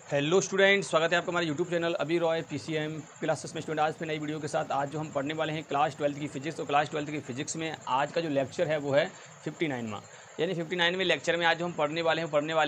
Hello student, स्वागत है आपका हमारे यूट्यूब चैनल अभी रॉय पीसीएम क्लासेस में। स्टूडेंट आज फिर नई वीडियो के साथ आज जो हम पढ़ने वाले हैं क्लास 12 की फिजिक्स। तो क्लास 12 की फिजिक्स में आज का जो लेक्चर है वो है 59वां, यानी 59वें लेक्चर में आज जो हम पढ़ने वाले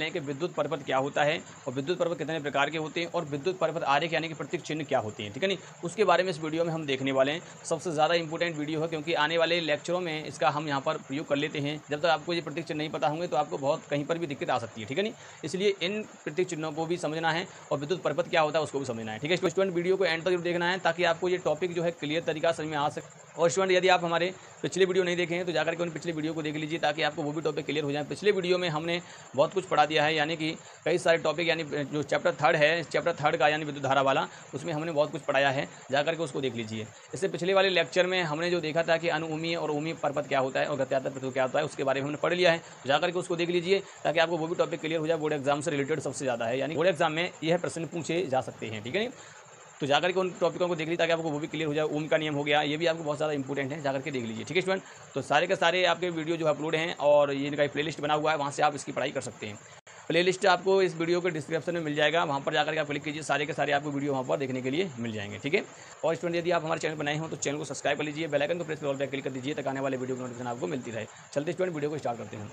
हैं कि विद्युत परिपथ क्या होता है और विद्युत परिपथ कितने प्रकार के होते हैं और विद्युत परिपथ आरेख यानी कि प्रतीक चिन्ह क्या होते हैं। ठीक है नहीं, उसके बारे में इस वीडियो में हम देखने वाले हैं। सबसे ज़्यादा इंपॉर्टेंट वीडियो है क्योंकि आने वाले लेक्चरों में इसका हम यहाँ पर प्रयोग कर लेते हैं। जब तक आपको ये प्रतीक चिन्ह नहीं पता होंगे तो आपको बहुत कहीं पर भी दिक्कत आ सकती है। ठीक है नहीं, इसलिए इन प्रतीक चिन्हों को भी समझना है और विद्युत परिपथ क्या होता है उसको भी समझना है। ठीक है स्टूडेंट, वीडियो को एंड तक जरूर देखना है ताकि आपको ये टॉपिक जो है क्लियर तरीका समझ में आ सके। और स्टूडेंट यदि आप हमारे पिछले वीडियो नहीं देखे हैं तो जाकर के उन पिछले वीडियो को देख लीजिए ताकि आपको वो भी टॉपिक क्लियर हो जाए। पिछले वीडियो में हमने बहुत कुछ पढ़ा दिया है, यानी कि कई सारे टॉपिक, यानी जो चैप्टर 3 है, चैप्टर 3 का यानी विद्युत धारा वाला, उसमें हमने बहुत कुछ पढ़ाया है। जाकर के उसको देख लीजिए। इससे पिछले वाले लेक्चर में हमने जो देखा था कि अनुउमीय और उमीय परिपथ क्या होता है और गत्यात्मक परिपथ क्या होता है उसके बारे में हमने पढ़ लिया है। जाकर के उसको देख लीजिए ताकि आपको वो भी टॉपिक क्लियर हो जाए। बोर्ड एग्जाम से रिलेटेड सबसे ज़्यादा है, यानी बोर्ड एग्जाम में यह प्रश्न पूछे जा सकते हैं। ठीक है नहीं, तो जाकर के उन टॉपिकों को देख लीजिए ताकि आपको वो भी क्लियर हो जाए। ओम का नियम हो गया, ये भी आपको बहुत ज़्यादा इंपॉर्टेंट है, जाकर के देख लीजिए। ठीक है स्टूडेंट, तो सारे के सारे आपके वीडियो जो अपलोड हैं और ये इनका प्लेलिस्ट बना हुआ है, वहाँ से आप इसकी पढ़ाई कर सकते हैं। प्लेलिस्ट आपको इस वीडियो के डिस्क्रिप्शन में मिल जाएगा, वहाँ पर जाकर के आप क्लिक कीजिए, सारे के सारे आपको वीडियो वहाँ पर देखने के लिए मिल जाएंगे। ठीक है, और स्टूडेंट यदि आप हमारे चैनल पर नए हो तो चैनल को सब्सक्राइब कर लीजिए, बेल आइकन को प्रेस कर ऑल पे क्लिक कर दीजिए ताकि आने वाले वीडियो की नोटिफिकेशन आपको मिलती रहे। चलते स्टूडेंट वीडियो को स्टार्ट करते हैं।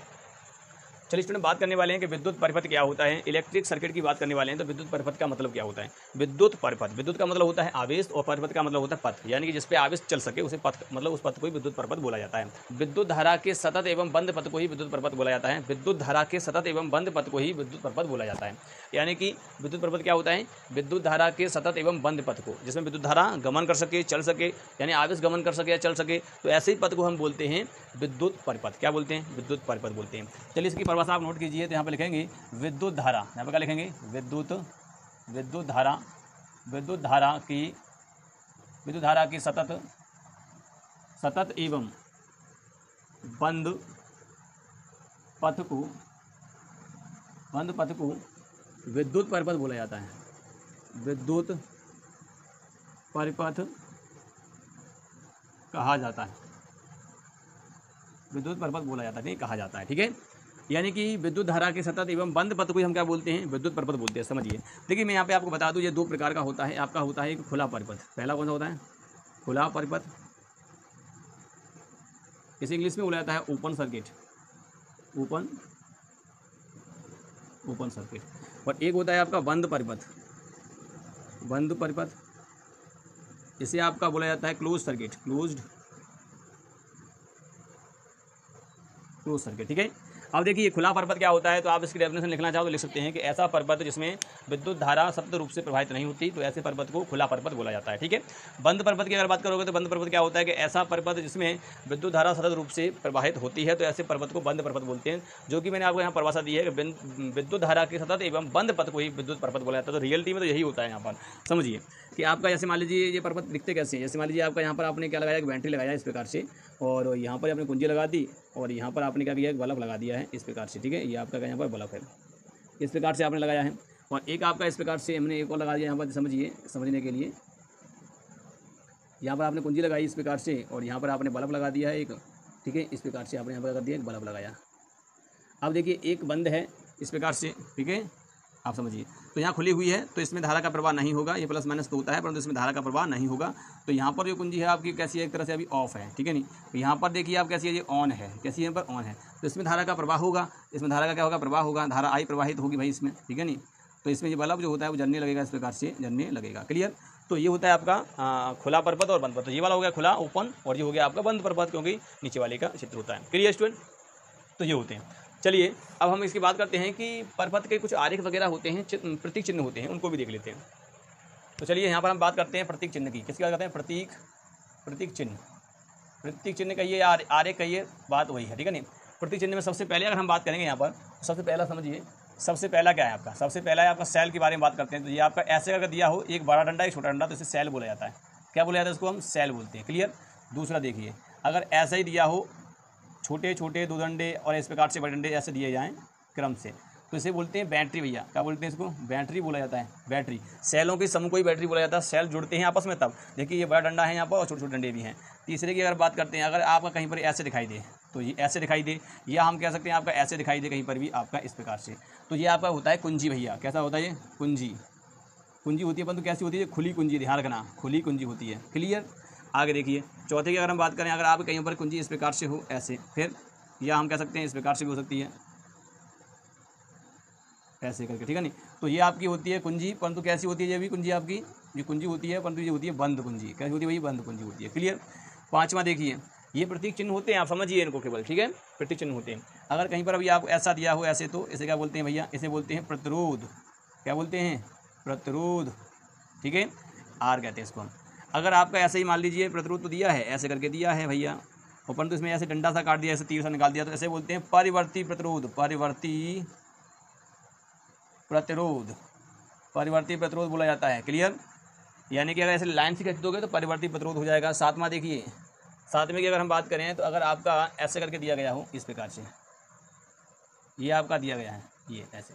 चलिए स्टूडेंट, बात करने वाले हैं कि विद्युत परिपथ क्या होता है। इलेक्ट्रिक सर्किट की बात करने वाले हैं तो विद्युत परिपथ का मतलब क्या होता है। विद्युत परिपथ, विद्युत का मतलब होता है आवेश और परिपथ का मतलब होता है पथ, यानी कि जिस पे आवेश चल सके उसे पथ, मतलब उस पथ को ही विद्युत परिपथ बोला जाता है। विद्युत धारा के सतत एवं बंद पथ को ही विद्युत परिपथ बोला जाता है। विद्युत धारा के सतत एवं बंद पथ को ही विद्युत परिपथ बोला जाता है। यानी कि विद्युत परिपथ क्या होता है, विद्युत धारा के सतत एवं बंद पथ को, जिसमें विद्युत धारा गमन कर सके, चल सके, यानी आवेश गमन कर सके या चल सके, तो ऐसे ही पथ को हम बोलते हैं विद्युत परिपथ। क्या बोलते हैं? विद्युत परिपथ बोलते हैं। चलिए इसकी परिभाषा आप नोट कीजिए। तो यहाँ पर लिखेंगे विद्युत धारा, यहाँ पर क्या लिखेंगे? विद्युत धारा, विद्युत धारा की सतत एवं बंद पथ को विद्युत परिपथ बोला जाता है। विद्युत परिपथ कहा जाता है, विद्युत परिपथ बोला जाता है, नहीं कहा जाता है। ठीक है, यानी कि विद्युत धारा के सतत एवं बंद पथ को हम क्या बोलते हैं? विद्युत परिपथ बोलते हैं। समझिए, देखिए मैं यहाँ पे आपको बता दूं, ये दो प्रकार का होता है। आपका होता है एक खुला परिपथ। पहला कौन सा होता है? खुला परिपथ, इसे इंग्लिश में बोला जाता है ओपन सर्किट, ओपन सर्किट। और एक होता है आपका बंद परिपथ, इसे आपका बोला जाता है क्लोज सर्किट, क्लोज सर्किट। ठीक है, अब देखिए खुला परिपथ क्या होता है, तो आप इसकी डेफिनेशन लिखना चाहो तो लिख सकते हैं कि ऐसा परिपथ जिसमें विद्युत धारा सतत रूप से प्रवाहित नहीं होती, तो ऐसे परिपथ को खुला परिपथ बोला जाता है। ठीक है, बंद परिपथ की अगर बात करोगे तो बंद परिपथ क्या होता है कि ऐसा परिपथ जिसमें विद्युत धारा सतत रूप से प्रवाहित होती है, तो ऐसे परिपथ को बंद परिपथ बोलते हैं। जो कि मैंने आपको यहाँ परिभाषा दी है कि विद्युत धारा के सतत एवं बंद पथ को ही विद्युत परिपथ बोला जाता है। तो रियलिटी में तो यही होता है। यहाँ पर समझिए कि आपका जैसे मान लीजिए ये परिपथ दिखते कैसे हैं। जैसे मान लीजिए आपका यहाँ पर आपने क्या लगाया, एक बैटरी लगाया इस प्रकार से, और यहाँ पर आपने कुंजी लगा दी, और यहाँ पर आपने क्या किया, एक बल्ब लगा दिया है इस प्रकार से। ठीक है, ये आपका यहाँ पर बल्ब है, इस प्रकार से आपने लगाया है। और एक आपका इस प्रकार से हमने एक और लगा दिया यहाँ पर, समझिए, समझने के लिए यहाँ पर आपने कुंजी लगाई इस प्रकार से, और यहाँ पर आपने बल्ब लगा दिया है एक। ठीक है, इस प्रकार से आपने यहाँ पर कर दिया, एक बल्ब लगाया। अब देखिए एक बंद है इस प्रकार से। ठीक है, आप समझिए, तो यहाँ खुली हुई है तो इसमें धारा का प्रवाह नहीं होगा। ये प्लस माइनस तो होता है परंतु इसमें धारा का प्रवाह नहीं होगा। तो यहाँ पर जो कुंजी है आपकी कैसी है, एक तरह से अभी ऑफ है। ठीक है नहीं, तो यहाँ पर देखिए आप कैसी है, ये ऑन है, कैसी है, यहाँ पर ऑन है, तो इसमें धारा का प्रवाह होगा। इसमें धारा का क्या होगा, प्रवाह होगा, धारा आई प्रवाहित होगी भाई इसमें। ठीक है नहीं, तो इसमें ये बल्ब जो होता है वो जलने लगेगा, इस प्रकार से जलने लगेगा। क्लियर? तो ये होता है आपका खुला परिपथ और बंद परिपथ। तो ये वाला हो गया खुला ओपन, और ये हो गया आपका बंद परिपथ, क्योंकि नीचे वाले का चित्र होता है। Clear student? तो ये होते हैं। चलिए अब हम इसकी बात करते हैं कि परिपथ के कुछ आरेख वगैरह होते हैं, प्रतीक चिन्ह होते हैं, उनको भी देख लेते हैं। तो चलिए यहाँ पर हम बात करते हैं प्रतीक चिन्ह की। किसकी बात करते हैं? प्रतीक चिन्ह। प्रतीक चिन्ह कहिए या आरेख कहिए, बात वही है। ठीक है नहीं, प्रतीक चिन्ह में सबसे पहले अगर हम बात करेंगे यहाँ पर, सबसे पहला समझिए, सबसे पहला क्या है आपका? सबसे पहला है आपका सेल के बारे में बात करते हैं। तो ये आपका ऐसे अगर दिया हो, एक बड़ा डंडा एक छोटा डंडा, तो इसे सेल बोला जाता है। क्या बोला जाता है? इसको हम सेल बोलते हैं। क्लियर? दूसरा देखिए, अगर ऐसा ही दिया हो, छोटे छोटे दो डंडे और इस प्रकार से बड़े डंडे ऐसे दिए जाएं क्रम से, तो इसे बोलते हैं बैटरी। भैया क्या बोलते हैं इसको? बैटरी बोला जाता है। बैटरी, सेलों के समूह को ही बैटरी बोला जाता है। सेल जुड़ते हैं आपस में तब। देखिए ये बड़ा डंडा है यहाँ पर और छोटे छोटे डंडे भी हैं। तीसरे की अगर बात करते हैं, अगर आपका कहीं पर ऐसे दिखाई दे, तो ये ऐसे दिखाई दे, या हम कह सकते हैं आपका ऐसे दिखाई दे कहीं पर भी आपका इस प्रकार से। तो ये आपका होता है कुंजी भैया। कैसा होता है ये? कुंजी। कुंजी होती है, परंतु कैसी होती है? खुली कुंजी, ध्यान रखना, खुली कुंजी होती है। क्लियर? आगे देखिए चौथे की अगर हम बात करें, अगर आप कहीं पर कुंजी इस प्रकार से हो ऐसे, फिर या हम कह सकते हैं इस प्रकार से भी हो सकती है ऐसे करके, ठीक है नहीं। तो ये आपकी होती है कुंजी, परंतु कैसी होती है? ये भी कुंजी आपकी, ये कुंजी होती है, परंतु ये होती है बंद कुंजी। कैसी होती है भाई? बंद कुंजी होती है। क्लियर? पाँचवा देखिए, ये प्रतीक चिन्ह होते हैं, आप समझिए इनको केवल, ठीक है, प्रतीक चिन्ह होते हैं। अगर कहीं पर अभी आपको ऐसा दिया हो ऐसे, तो इसे क्या बोलते हैं भैया? इसे बोलते हैं प्रतिरोध। क्या बोलते हैं? प्रतिरोध, ठीक है, आर कहते हैं इसको हम। अगर आपका ऐसे ही मान लीजिए प्रतिरोध तो दिया है, ऐसे करके दिया है भैया, और परंतु इसमें ऐसे डंडा सा काट दिया, ऐसे तीर सा निकाल दिया, तो ऐसे बोलते हैं परिवर्ती प्रतिरोध। परिवर्ती प्रतिरोध, परिवर्ती प्रतिरोध बोला जाता है। क्लियर? यानी कि अगर ऐसे लाइन से खींच दोगे तो परिवर्ती प्रतिरोध हो जाएगा। सातवां देखिए, सातवें की अगर हम बात करें तो अगर आपका ऐसे करके दिया गया हो इस प्रकार से, ये आपका दिया गया है ये ऐसे,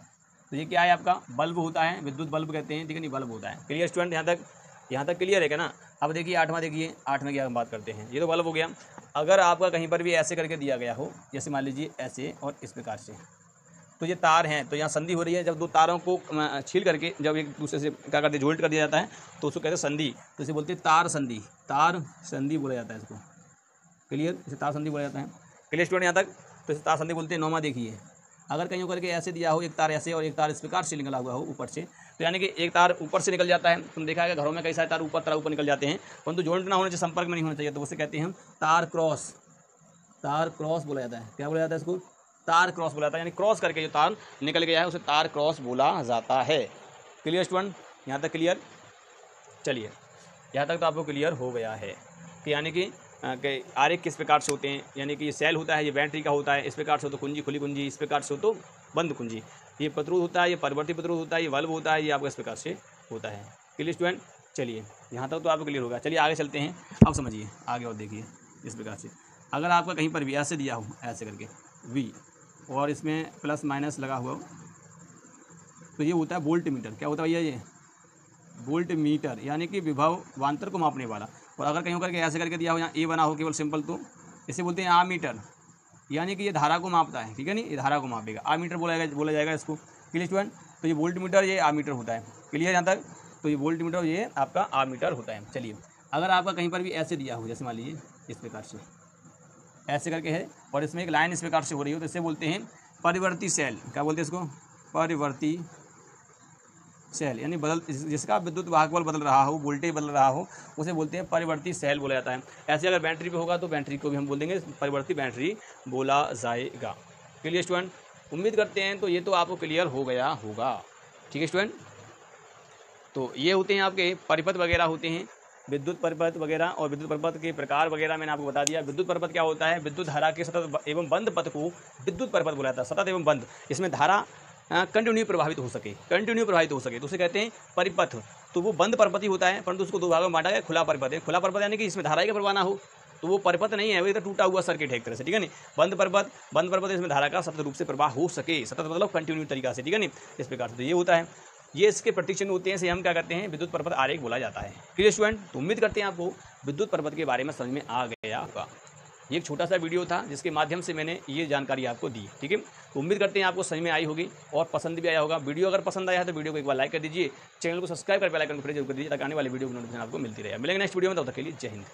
तो ये क्या है? आपका बल्ब होता है, विद्युत बल्ब कहते हैं, ठीक है नहीं, बल्ब होता है। Clear student? यहाँ तक क्लियर है क्या ना? अब देखिए आठवां देखिए, आठवें की हम बात करते हैं, ये तो बल्ब हो गया। अगर आपका कहीं पर भी ऐसे करके दिया गया हो, जैसे मान लीजिए ऐसे और इस प्रकार से, तो ये तार हैं, तो यहाँ संधि हो रही है। जब दो तारों को छील करके जब एक दूसरे से क्या करते हैं, जोल्ट कर दिया जाता है, तो उसको कहते हैं संधि। तो इसे बोलते हैं तार संधि। तार संधि बोला जाता है इसको। क्लियर? इसे तार संधि बोला जाता है। क्लियर स्टूडेंट यहाँ तक? तो इसे तार संधि बोलते हैं। नौवां देखिए, अगर कहीं करके ऐसे दिया हो, एक तार ऐसे और एक तार इस प्रकार से निकला हुआ हो ऊपर से, तो यानी कि एक तार ऊपर से निकल जाता है। तुम देखा है घरों में कई सारे तार ऊपर निकल जाते हैं, परंतु जोल्ट ना होने से, संपर्क में नहीं होना चाहिए, तो उसे कहते हैं हम तार क्रॉस। तार क्रॉस बोला जाता है। क्या बोला जाता है इसको? तार क्रॉस बोला जाता है, यानी क्रॉस करके जो तार निकल गया है उसे तार क्रॉस बोला जाता है। Clear student? यहाँ तक क्लियर? चलिए, यहाँ तक तो आपको क्लियर हो गया है कि यानी कि आरेख किस प्रकार से होते हैं। यानी कि ये सेल होता है, ये बैटरी का होता है, इस प्रकार से हो तो कुंजी, खुली कुंजी, इस प्रकार से हो तो बंद कुंजी। ये प्रतिरोध होता है, ये परिवर्ती प्रतिरोध होता है, ये बल्ब होता है, ये आपको इस प्रकार से होता है। Clear student? चलिए, यहाँ तक तो आपको क्लियर होगा। चलिए आगे चलते हैं। अब समझिए आगे और देखिए इस प्रकार से, अगर आपका कहीं पर भी ऐसे दिया हो ऐसे करके V, और इसमें प्लस माइनस लगा हुआ हो, तो ये होता है वोल्ट मीटर। क्या होता है भैया? ये वोल्ट मीटर, यानी कि विभवांतर को मापने वाला। और अगर कहीं करके ऐसे करके दिया हो, यहाँ ए बना हो केवल सिंपल, तो इसे बोलते हैं आमीटर, यानी कि ये धारा को मापता है, ठीक है नहीं, ये धारा को मापेगा, आमीटर बोला जाएगा इसको। Clear student? तो ये वोल्ट मीटर, ये आमीटर होता है। क्लियर यहाँ तक? तो ये वोल्ट मीटर, ये आपका आमीटर होता है। चलिए, अगर आपका कहीं पर भी ऐसे दिया हो, जैसे मान लीजिए इस प्रकार से ऐसे करके है, और इसमें एक लाइन इस प्रकार से हो रही हो, तो इसे बोलते हैं परिवर्ती सेल। क्या बोलते हैं इसको? परिवर्ती सेल, यानी जिसका विद्युत वाहक बल बदल रहा हो, वोल्टेज बदल रहा हो, उसे बोलते हैं परिवर्ती सेल बोला जाता है। ऐसे अगर बैटरी पे होगा तो बैटरी को भी हम बोल देंगे परिवर्ती बैटरी बोला जाएगा। Clear student? उम्मीद करते हैं तो ये तो आपको क्लियर हो गया होगा। ठीक है स्टूडेंट? तो ये होते हैं आपके परिपथ वगैरह होते हैं, विद्युत परिपथ वगैरह, और विद्युत परिपथ के प्रकार वगैरह मैंने आपको बता दिया। विद्युत परिपथ क्या होता है? विद्युत धारा के सतत एवं बंद पथ को विद्युत परिपथ बोला जाता है। सतत एवं बंद, इसमें धारा कंटिन्यू प्रभावित हो सके, तो उसे कहते हैं परिपथ। तो वो बंद परिपथ ही होता है, परंतु उसको दो भागों में बांटा गया। खुला परिपथ है, खुला परिपथ यानी कि इसमें धारा का प्रवाह ना हो, तो वो परिपथ नहीं है, वो इधर टूटा हुआ सर्किट है एक तरह से, ठीक है नहीं। बंद परिपथ इसमें धारा का सतत रूप से प्रवाह हो सके, सतत मतलब कंटिन्यू तरीका से, ठीक है नहीं, इस प्रकार से। तो ये होता है, ये इसके प्रतीक चिन्ह होते हैं, से हम क्या करते हैं? विद्युत परिपथ आरेख बोला जाता है। Clear student? तो उम्मीद करते हैं आपको विद्युत परिपथ के बारे में समझ में आ गया होगा। ये एक छोटा सा वीडियो था जिसके माध्यम से मैंने ये जानकारी आपको दी, ठीक है। तो उम्मीद करते हैं आपको समझ में आई होगी और पसंद भी आया होगा। वीडियो अगर पसंद आया है तो वीडियो को एक बार लाइक कर दीजिए, चैनल को सब्सक्राइब कर बेल आइकन को प्रेस जरूर कर दीजिए ताकि आने वाली वीडियो की नोटिफिकेशन आपको मिलती रहे। मिलेंगे नेक्स्ट वीडियो में, तब तक के लिए जय हिंद।